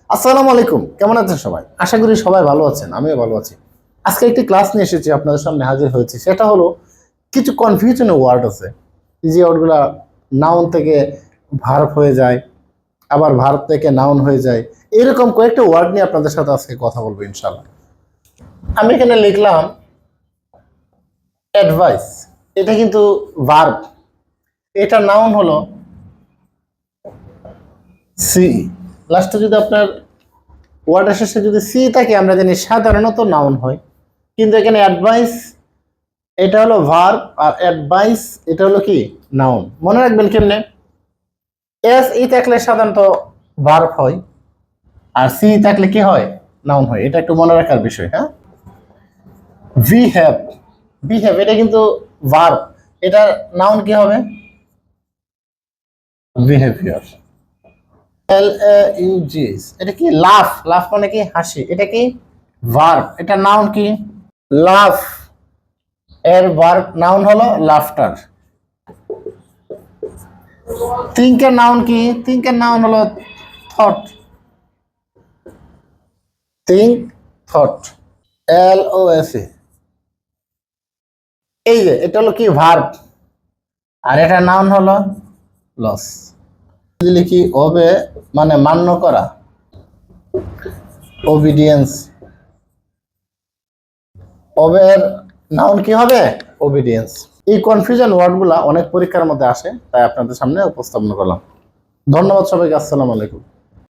আসসালামু আলাইকুম, কেমন আছেন সবাই? আশা করি সবাই ভালো আছেন, আমিও ভালো আছি। আজকে একটি ক্লাস নিয়ে এসেছি, আপনাদের সামনে হাজির হয়েছি। সেটা হলো কিছু কনফিউশনের ওয়ার্ড আছে, যে ওয়ার্ডগুলা নাউন থেকে ভার্ব হয়ে যায়, আবার ভার্ব থেকে নাউন হয়ে যায়। এরকম কয়েকটা ওয়ার্ড নিয়ে আপনাদের সাথে আজকে কথা বলবো ইনশাআল্লাহ। আমি এখানে লিখলাম অ্যাডভাইস, এটা কিন্তু ভার্ব, এটা নাউন হলো সি। লাস্টে যদি আপনার ওয়ার্ডের শেষে যদি সি থাকে, আমরা জানি সাধারণত নাউন হয়, কিন্তু এখানে অ্যাডভাইস এটা হলো ভার্ব আর অ্যাডভাইস এটা হলো কি নাউন। মনে রাখবেন কেমনে, এস ই থাকলে সাধারণত ভার্ব হয়, আর সি থাকলে কি হয়, নাউন হয়। এটা একটু মনে রাখার বিষয়। হ্যাঁ, ভি হ্যাভ, ভি হ্যাভ এটা কিন্তু ভার্ব, এটা নাউন কি হবে, behaviour. L A you G S এটা কি লাফ, লাফ মানে কি হাসি, এটা কি ভার্ব, এটা নাউন কি লাফ, এর ভার্ব নাউন হলো লাফটার। থিঙ্কের নাউন কি, থিঙ্কের নাউন হলো thought, think thought, L O S A. এই যে এটা হলো কি ভার্ব, আর এটা নাউন হলো লস। যদি লিখি ওবে মানে মান্য করা, ওবিডিয়েন্স, ওবের নাউন কি হবে, ওবিডিয়েন্স। এই কনফিউশন ওয়ার্ডগুলা অনেক পরীক্ষার মধ্যে আসে, তাই আপনাদের সামনে উপস্থাপন করলাম। ধন্যবাদ সবাইকে, আসসালামু আলাইকুম।